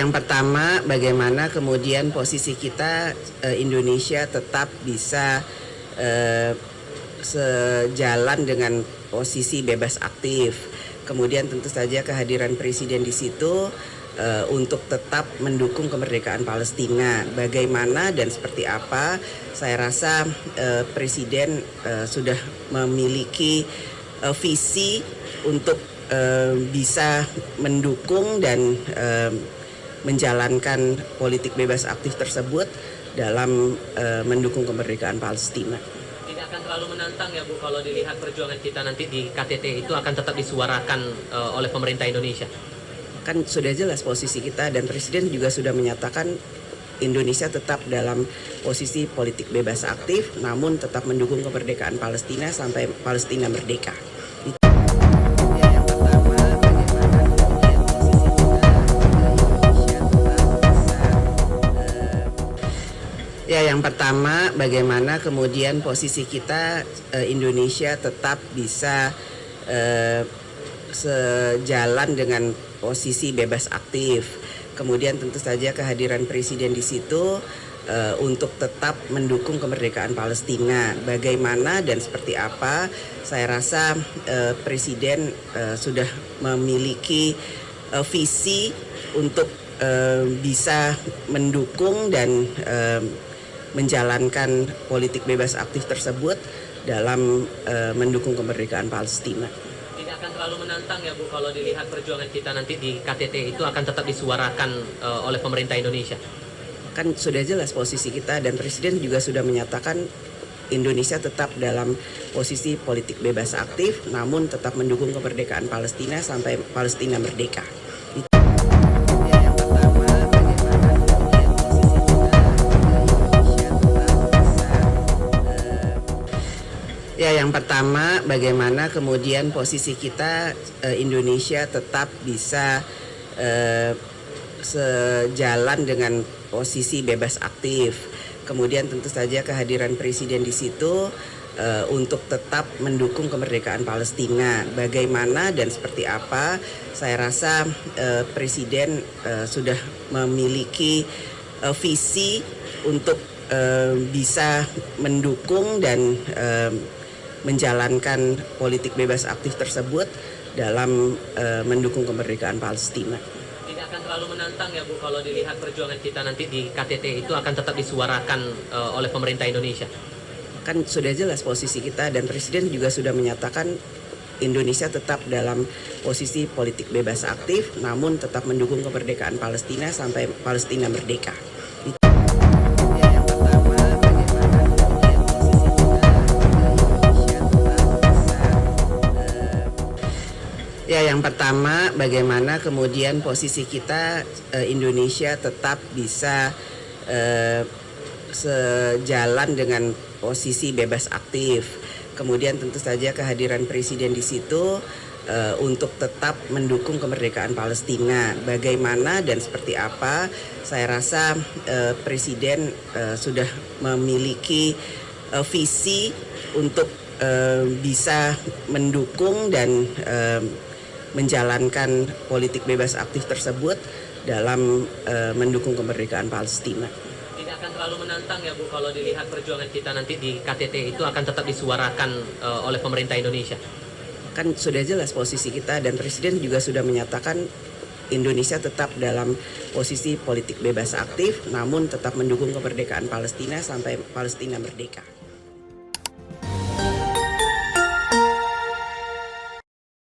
yang pertama, bagaimana kemudian posisi kita Indonesia tetap bisa sejalan dengan posisi bebas aktif. Kemudian tentu saja kehadiran Presiden di situ untuk tetap mendukung kemerdekaan Palestina. Bagaimana dan seperti apa, saya rasa Presiden sudah memiliki visi untuk bisa mendukung dan menjalankan politik bebas aktif tersebut dalam mendukung kemerdekaan Palestina. Tidak akan terlalu menantang ya Bu, kalau dilihat perjuangan kita nanti di KTT itu akan tetap disuarakan oleh pemerintah Indonesia? Kan sudah jelas posisi kita dan Presiden juga sudah menyatakan Indonesia tetap dalam posisi politik bebas aktif, namun tetap mendukung kemerdekaan Palestina sampai Palestina merdeka. Ya, yang pertama, bagaimana kemudian posisi kita Indonesia tetap bisa sejalan dengan posisi bebas aktif. Kemudian tentu saja kehadiran Presiden di situ untuk tetap mendukung kemerdekaan Palestina. Bagaimana dan seperti apa, saya rasa Presiden sudah memiliki visi untuk bisa mendukung dan menjalankan politik bebas aktif tersebut dalam mendukung kemerdekaan Palestina. Tidak akan terlalu menantang ya Bu, kalau dilihat perjuangan kita nanti di KTT itu akan tetap disuarakan oleh pemerintah Indonesia? Kan sudah jelas posisi kita dan Presiden juga sudah menyatakan Indonesia tetap dalam posisi politik bebas aktif, namun tetap mendukung kemerdekaan Palestina sampai Palestina merdeka. Ya, yang pertama, bagaimana kemudian posisi kita Indonesia tetap bisa sejalan dengan posisi bebas aktif. Kemudian tentu saja kehadiran Presiden di situ untuk tetap mendukung kemerdekaan Palestina. Bagaimana dan seperti apa, saya rasa Presiden sudah memiliki visi untuk bisa mendukung dan menjalankan politik bebas aktif tersebut dalam mendukung kemerdekaan Palestina. Tidak akan terlalu menantang ya Bu, kalau dilihat perjuangan kita nanti di KTT itu akan tetap disuarakan oleh pemerintah Indonesia? Kan sudah jelas posisi kita dan Presiden juga sudah menyatakan Indonesia tetap dalam posisi politik bebas aktif, namun tetap mendukung kemerdekaan Palestina sampai Palestina merdeka. Ya, yang pertama, bagaimana kemudian posisi kita Indonesia tetap bisa sejalan dengan posisi bebas aktif. Kemudian tentu saja kehadiran Presiden di situ untuk tetap mendukung kemerdekaan Palestina. Bagaimana dan seperti apa, saya rasa Presiden sudah memiliki visi untuk bisa mendukung dan menjalankan politik bebas aktif tersebut dalam mendukung kemerdekaan Palestina. Tidak akan terlalu menantang ya Bu, kalau dilihat perjuangan kita nanti di KTT itu akan tetap disuarakan oleh pemerintah Indonesia? Kan sudah jelas posisi kita dan Presiden juga sudah menyatakan Indonesia tetap dalam posisi politik bebas aktif, namun tetap mendukung kemerdekaan Palestina sampai Palestina merdeka.